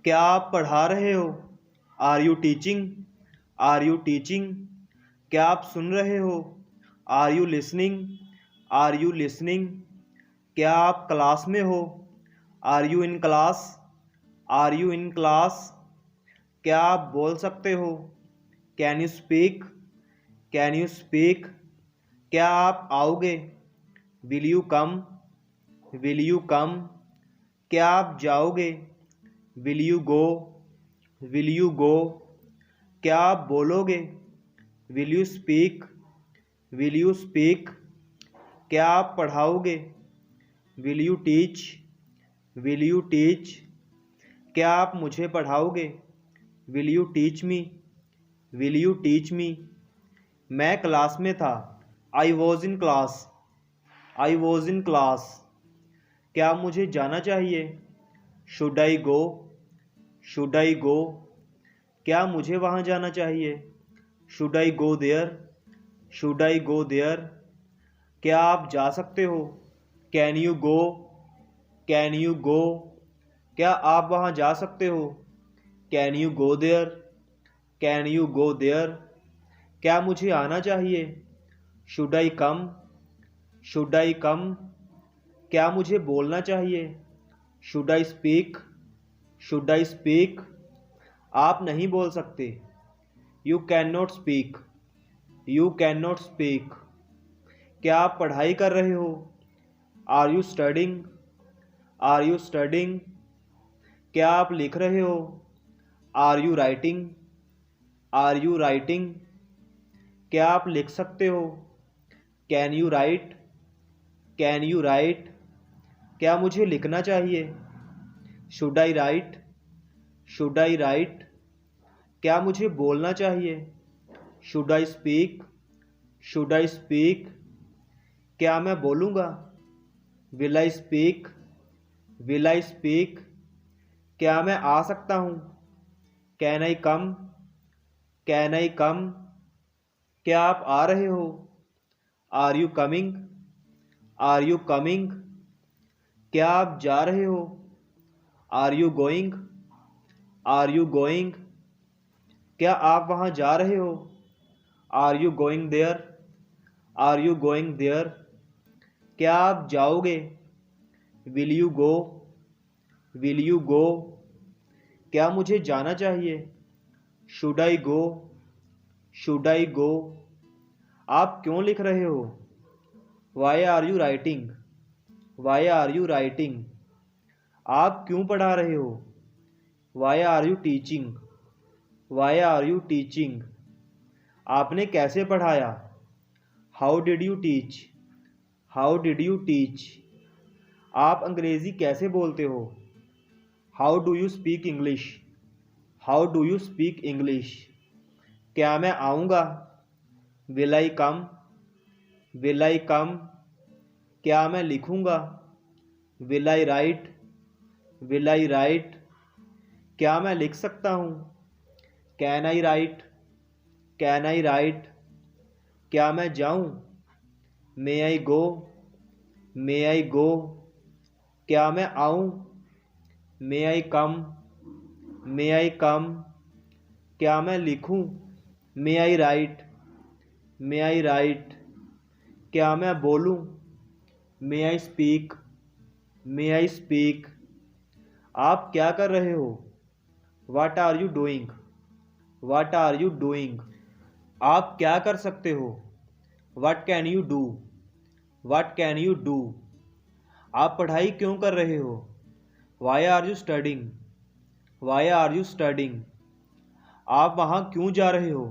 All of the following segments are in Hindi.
क्या आप पढ़ा रहे हो? Are you teaching? Are you teaching? क्या आप सुन रहे हो? Are you listening? Are you listening? क्या आप क्लास में हो? Are you in class? Are you in class? क्या आप बोल सकते हो? Can you speak? Can you speak? क्या आप आओगे? Will you come? Will you come? क्या आप जाओगे? Will you go? Will you go? क्या आप बोलोगे? Will you speak? Will you speak? क्या आप पढ़ाओगे? Will you teach? Will you teach? क्या आप मुझे पढ़ाओगे? Will you teach me? Will you teach me? मैं क्लास में था। I was in class. I was in class. क्या मुझे जाना चाहिए? Should I go? Should I go? क्या मुझे वहाँ जाना चाहिए? Should I go there? Should I go there? क्या आप जा सकते हो? Can you go? Can you go? क्या आप वहाँ जा सकते हो? Can you go there? Can you go there? क्या मुझे आना चाहिए? Should I come? Should I come? क्या मुझे बोलना चाहिए? Should I speak? Should I speak? आप नहीं बोल सकते। You can not speak. You can not speak. क्या आप पढ़ाई कर रहे हो? Are you studying? Are you studying? क्या आप लिख रहे हो? Are you writing? Are you writing? क्या आप लिख सकते हो? Can you write? Can you write? क्या मुझे लिखना चाहिए? Should I write? Should I write? क्या मुझे बोलना चाहिए? Should I speak? Should I speak? क्या मैं बोलूँगा? Will I speak? Will I speak? क्या मैं आ सकता हूँ? Can I come? Can I come? क्या आप आ रहे हो? Are you coming? Are you coming? क्या आप जा रहे हो? Are you going? Are you going? क्या आप वहाँ जा रहे हो? Are you going there? Are you going there? क्या आप जाओगे? Will you go? Will you go? क्या मुझे जाना चाहिए? Should I go? Should I go? आप क्यों लिख रहे हो? Why are you writing? Why are you writing? आप क्यों पढ़ा रहे हो? Why are you teaching? Why are you teaching? आपने कैसे पढ़ाया? How did you teach? How did you teach? आप अंग्रेज़ी कैसे बोलते हो? How do you speak English? How do you speak English? क्या मैं आऊँगा? Will I come? Will I come? क्या मैं लिखूँगा? Will I write? Will I write? क्या मैं लिख सकता हूँ? Can I write? Can I write? क्या मैं जाऊँ? मे आई गो? मे आई गो? क्या मैं आऊँ? मे आई कम? मे आई कम? क्या मैं लिखूँ? May I write? May I write? क्या मैं बोलूँ? May I speak? May I speak? आप क्या कर रहे हो? What are you doing? What are you doing? आप क्या कर सकते हो? What can you do? What can you do? आप पढ़ाई क्यों कर रहे हो? Why are you studying? Why are you studying? आप वहाँ क्यों जा रहे हो?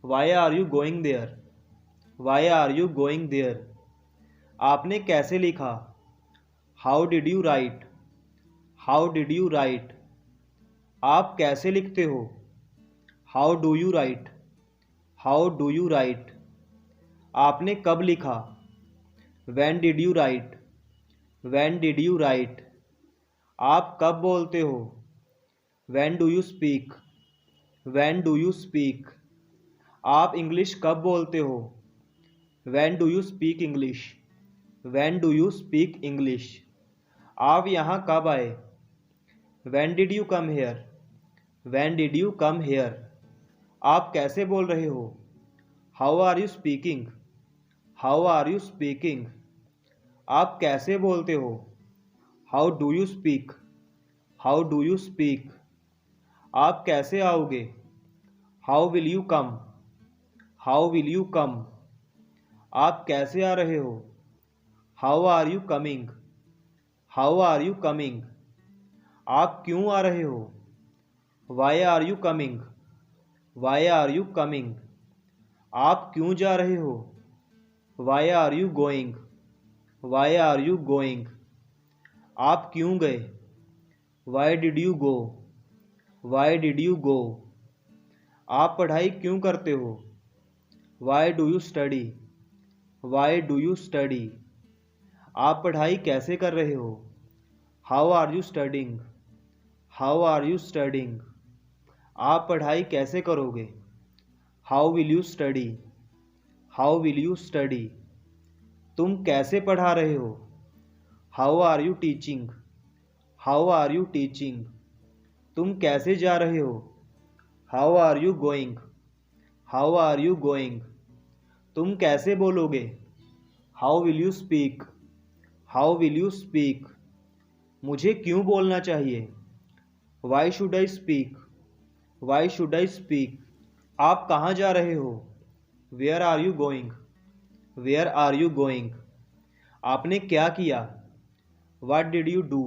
Why are you going there? Y are you going there? आपने कैसे लिखा? How did you write? How did you write? आप कैसे लिखते हो? How do you write? How do you write? आपने कब लिखा? When did you write? When did you write? आप कब बोलते हो? When do you speak? When do you speak? आप इंग्लिश कब बोलते हो? When do you speak English? When do you speak English? आप यहाँ कब आए? When did you come here? When did you come here? आप कैसे बोल रहे हो? How are you speaking? How are you speaking? आप कैसे बोलते हो? How do you speak? How do you speak? आप कैसे आओगे? How will you come? How will you come? आप कैसे आ रहे हो? How are you coming? How are you coming? आप क्यों आ रहे हो? Why are you coming? Why are you coming? आप क्यों जा रहे हो? Why are you going? Why are you going? आप क्यों गए? Why did you go? Why did you go? आप पढ़ाई क्यों करते हो? Why do you study? Why do you study? आप पढ़ाई कैसे कर रहे हो? How are you studying? How are you studying? आप पढ़ाई कैसे करोगे? How will you study? How will you study? तुम कैसे पढ़ा रहे हो? How are you teaching? How are you teaching? तुम कैसे जा रहे हो? How are you going? How are you going? तुम कैसे बोलोगे? How will you speak? How will you speak? मुझे क्यों बोलना चाहिए? Why should I speak? Why should I speak? आप कहाँ जा रहे हो? Where are you going? Where are you going? आपने क्या किया? What did you do?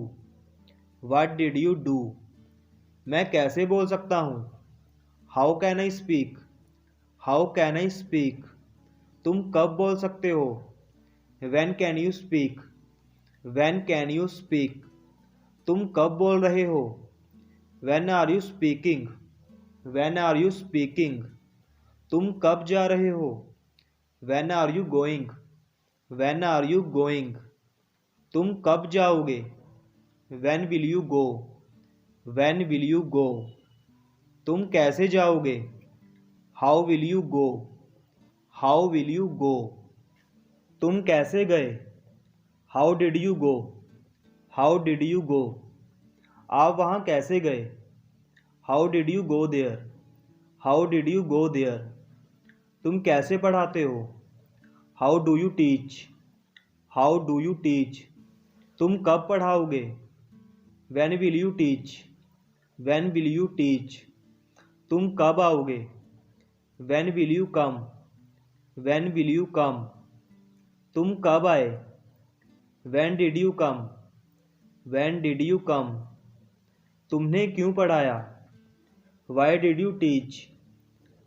What did you do? मैं कैसे बोल सकता हूँ? How can I speak? How can I speak? तुम कब बोल सकते हो? When can you speak? When can you speak? तुम कब बोल रहे हो? When are you speaking? When are you speaking? तुम कब जा रहे हो? When are you going? When are you going? तुम कब जाओगे? When will you go? When will you go? तुम कैसे जाओगे? How will you go? How will you go? तुम कैसे गए? How did you go? How did you go? आप वहाँ कैसे गए? How did you go there? How did you go there? तुम कैसे पढ़ाते हो? How do you teach? How do you teach? तुम कब पढ़ाओगे? When will you teach? When will you teach? तुम कब आओगे? When will you come? When will you come? तुम कब आए? When did you come? When did you come? तुमने क्यों पढ़ाया? Why did you teach?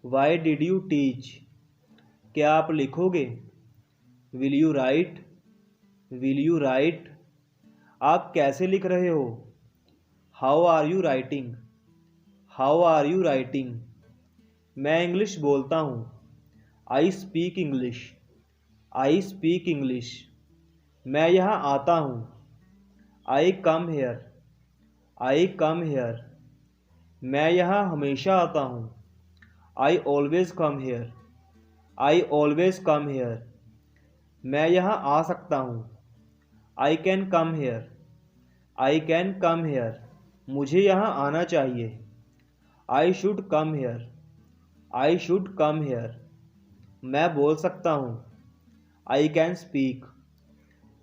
Why did you teach? क्या आप लिखोगे? Will you write? Will you write? आप कैसे लिख रहे हो? How are you writing? How are you writing? मैं इंग्लिश बोलता हूँ. I speak English. I speak English. मैं यहाँ आता हूँ. I come here. I come here. मैं यहाँ हमेशा आता हूँ. I always come here. I always come here. मैं यहाँ आ सकता हूँ. I can come here. I can come here. मुझे यहाँ आना चाहिए. I should come here. I should come here. मैं बोल सकता हूँ. I can speak.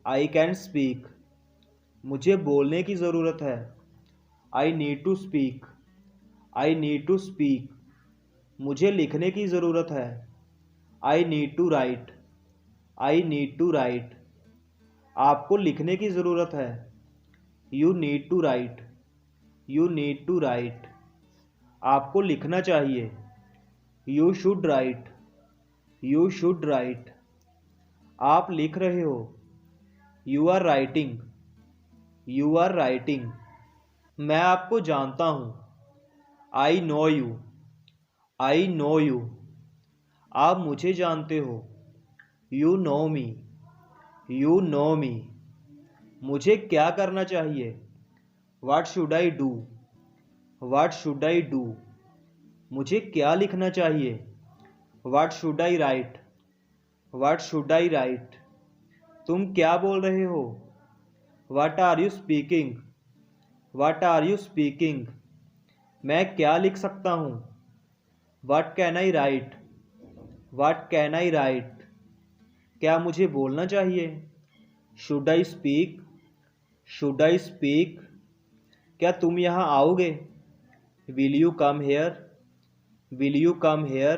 I can speak. मुझे बोलने की ज़रूरत है. I need to speak. I need to speak. मुझे लिखने की ज़रूरत है. I need to write. I need to write. आपको लिखने की ज़रूरत है. You need to write. You need to write. आपको लिखना चाहिए. You should write. You should write. आप लिख रहे हो. You are writing. You are writing. मैं आपको जानता हूँ. I know you. I know you. आप मुझे जानते हो. You know me. You know me. मुझे क्या करना चाहिए? What should I do? What should I do? मुझे क्या लिखना चाहिए? What should I write? What should I write? तुम क्या बोल रहे हो? What are you speaking? What are you speaking? मैं क्या लिख सकता हूँ? What can I write? What can I write? क्या मुझे बोलना चाहिए? Should I speak? Should I speak? क्या तुम यहाँ आओगे? Will you come here? Will you come here?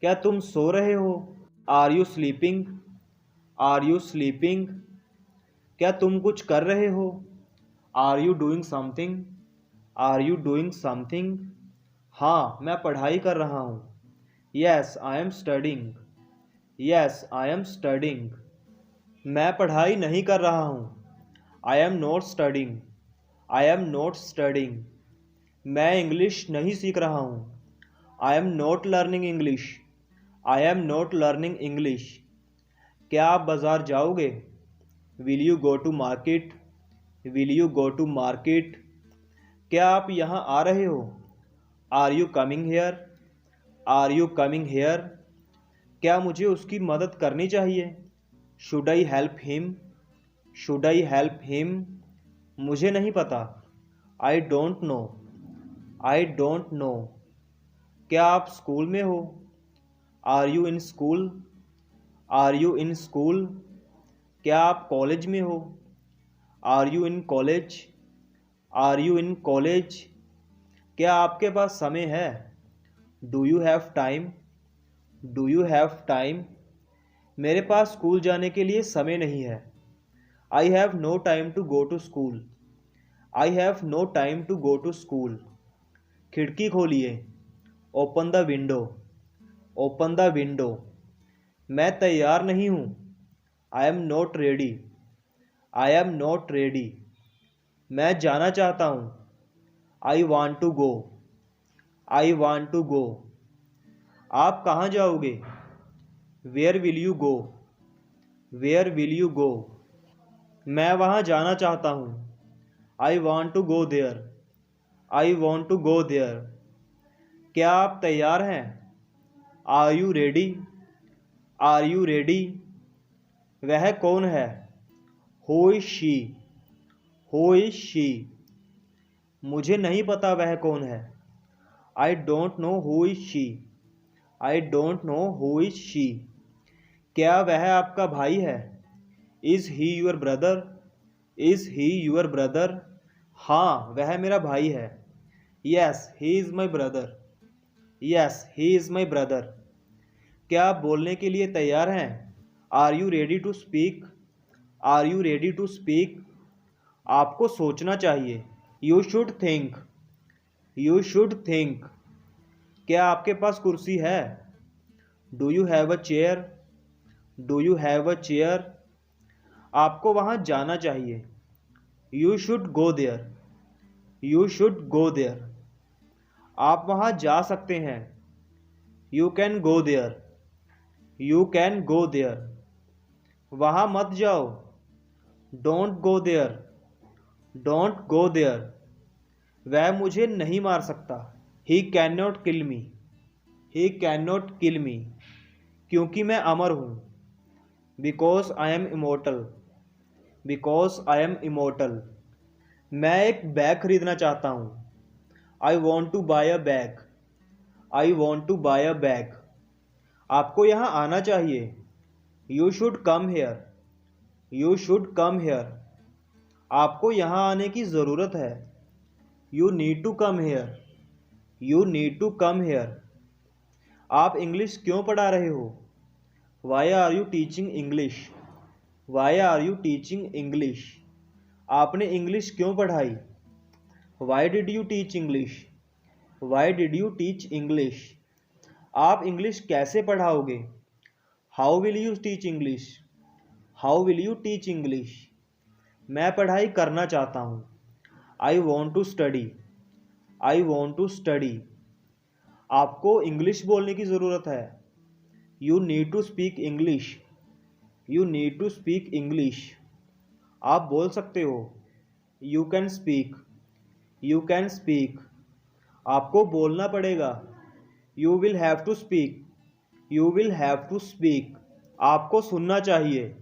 क्या तुम सो रहे हो? Are you sleeping? Are you sleeping? क्या तुम कुछ कर रहे हो? Are you doing something? Are you doing something? हाँ, मैं पढ़ाई कर रहा हूँ. Yes, I am studying. Yes, I am studying. मैं पढ़ाई नहीं कर रहा हूँ. I am not studying. I am not studying. मैं इंग्लिश नहीं सीख रहा हूँ. I am not learning English. I am not learning English. क्या आप बाज़ार जाओगे? Will you go to market? Will you go to market? क्या आप यहाँ आ रहे हो? Are you coming here? Are you coming here? क्या मुझे उसकी मदद करनी चाहिए? Should I help him? Should I help him? मुझे नहीं पता. I don't know. I don't know. क्या आप स्कूल में हो? Are you in school? Are you in school? क्या आप कॉलेज में हो? Are you in college? Are you in college? क्या आपके पास समय है? Do you have time? Do you have time? मेरे पास स्कूल जाने के लिए समय नहीं है. I have no time to go to school. I have no time to go to school. खिड़की खोलिए. Open the window. Open the window. मैं तैयार नहीं हूँ. I am not ready. I am not ready. मैं जाना चाहता हूँ. I want to go. I want to go. आप कहाँ जाओगे? Where will you go? Where will you go? मैं वहाँ जाना चाहता हूँ. I want to go there. I want to go there. क्या आप तैयार हैं? Are you ready? Are you ready? वह कौन है? Who is she? Who is she? मुझे नहीं पता वह कौन है. I don't know who is she. I don't know who is she. क्या वह आपका भाई है? Is he your brother? Is he your brother? हाँ, वह मेरा भाई है. Yes, he is my brother. Yes, he is my brother. क्या आप बोलने के लिए तैयार हैं? Are you ready to speak? Are you ready to speak? आपको सोचना चाहिए. You should think. You should think. क्या आपके पास कुर्सी है? Do you have a chair? Do you have a chair? आपको वहाँ जाना चाहिए. You should go there. You should go there. आप वहाँ जा सकते हैं. You can go there. You can go there. वहाँ मत जाओ. Don't go there. Don't go there. वह मुझे नहीं मार सकता. He cannot kill me. He cannot kill me. क्योंकि मैं अमर हूँ. Because I am immortal. Because I am immortal. मैं एक बैग खरीदना चाहता हूँ. I want to buy a bag. I want to buy a bag. आपको यहाँ आना चाहिए. You should come here. You should come here. आपको यहाँ आने की ज़रूरत है. You need to come here. You need to come here. आप इंग्लिश क्यों पढ़ा रहे हो? Why are you teaching English? Why are you teaching English? आपने इंग्लिश क्यों पढ़ाई? Why did you teach English? Why did you teach English? आप इंग्लिश कैसे पढ़ाओगे? How will you teach English? How will you teach English? मैं पढ़ाई करना चाहता हूँ. I want to study. I want to study. आपको इंग्लिश बोलने की ज़रूरत है. You need to speak English. You need to speak English. आप बोल सकते हो. You can speak. You can speak. आपको बोलना पड़ेगा. You will have to speak. You will have to speak. आपको सुनना चाहिए.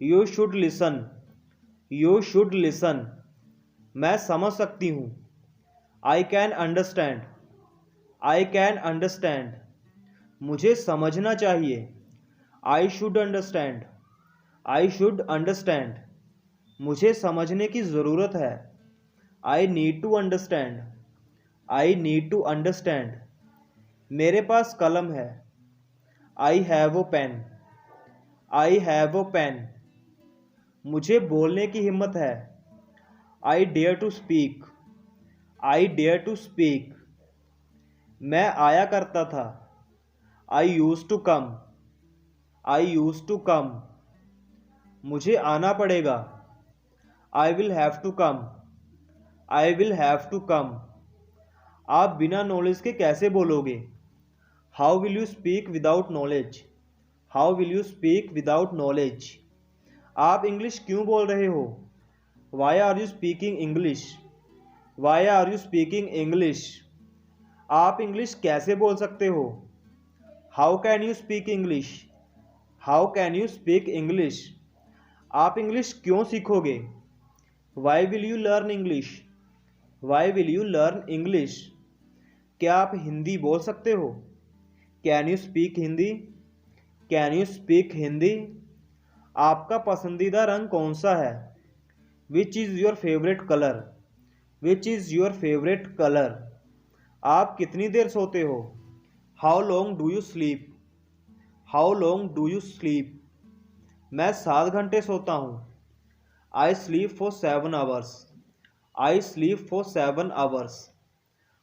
You should listen. You should listen. मैं समझ सकती हूँ। I can understand. I can understand. मुझे समझना चाहिए। I should understand. I should understand. मुझे समझने की ज़रूरत है। I need to understand. I need to understand. मेरे पास कलम है। I have a pen. I have a pen. मुझे बोलने की हिम्मत है। I dare to speak. I dare to speak. मैं आया करता था। I use to come. I use to come. मुझे आना पड़ेगा। I will have to come. I will have to come. आप बिना नॉलेज के कैसे बोलोगे? How will you speak without knowledge? How will you speak without knowledge? आप इंग्लिश क्यों बोल रहे हो? Why are you speaking English? Why are you speaking English? आप इंग्लिश कैसे बोल सकते हो? How can you speak English? How can you speak English? आप इंग्लिश क्यों सीखोगे? Why will you learn English? Why will you learn English? क्या आप हिंदी बोल सकते हो? Can you speak Hindi? Can you speak Hindi? आपका पसंदीदा रंग कौन सा है? Which is your favourite colour? Which is your favourite colour? आप कितनी देर सोते हो? How long do you sleep? How long do you sleep? मैं 7 घंटे सोता हूँ। I sleep for 7 hours. I sleep for 7 hours.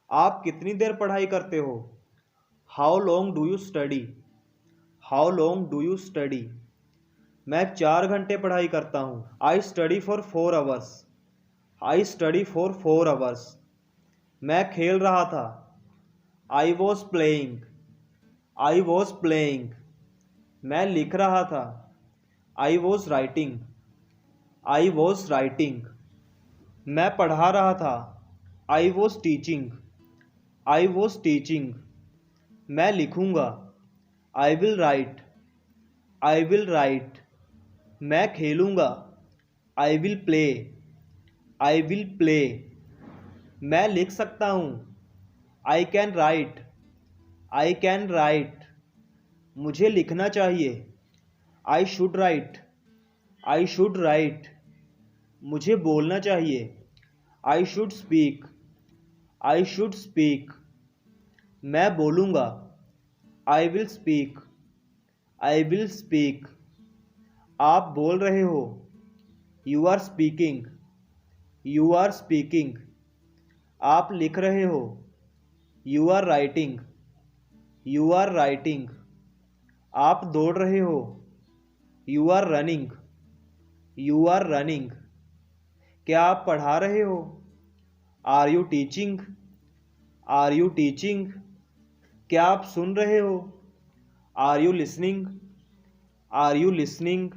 आप कितनी देर पढ़ाई करते हो? How long do you study? How long do you study? मैं 4 घंटे पढ़ाई करता हूँ। I study for 4 hours. I study for 4 hours. मैं खेल रहा था। I was playing. I was playing. मैं लिख रहा था। I was writing. I was writing. मैं पढ़ा रहा था। I was teaching. I was teaching. मैं लिखूंगा। I will write. I will write. मैं खेलूंगा। आई will play. I will play. मैं लिख सकता हूँ। I can write. I can write. मुझे लिखना चाहिए। I should write. I should write. मुझे बोलना चाहिए। I should speak. I should speak. मैं बोलूँगा। I will speak. I will speak. आप बोल रहे हो। You are speaking. You are speaking. आप लिख रहे हो। You are writing. You are writing. आप दौड़ रहे हो। You are running. You are running. क्या आप पढ़ा रहे हो? Are you teaching? Are you teaching? क्या आप सुन रहे हो? Are you listening? Are you listening?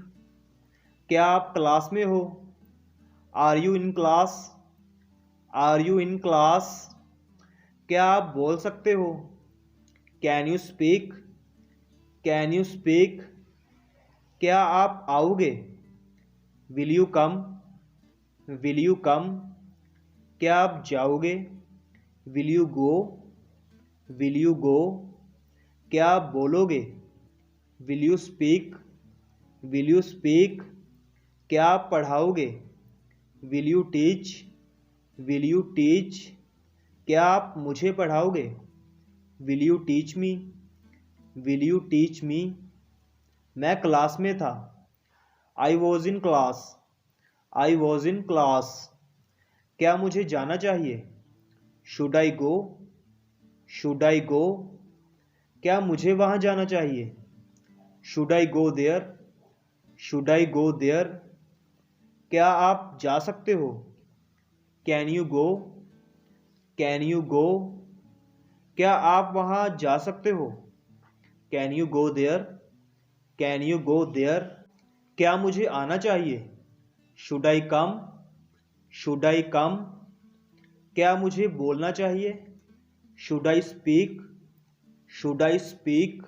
क्या आप क्लास में हो? Are you in class? Are you in class? क्या आप बोल सकते हो? Can you speak? Can you speak? क्या आप आओगे? Will you come? Will you come? क्या आप जाओगे? Will you go? Will you go? क्या आप बोलोगे? Will you speak? Will you speak? क्या आप पढ़ाओगे? Will you teach? Will you teach? क्या आप मुझे पढ़ाओगे? Will you teach me? Will you teach me? मैं क्लास में था। I was in class. I was in class. क्या मुझे जाना चाहिए? Should I go? Should I go? क्या मुझे वहाँ जाना चाहिए? Should I go there? Should I go there? क्या आप जा सकते हो? Can you go? Can you go? क्या आप वहाँ जा सकते हो? Can you go there? Can you go there? क्या मुझे आना चाहिए? Should I come? Should I come? क्या मुझे बोलना चाहिए? Should I speak? Should I speak?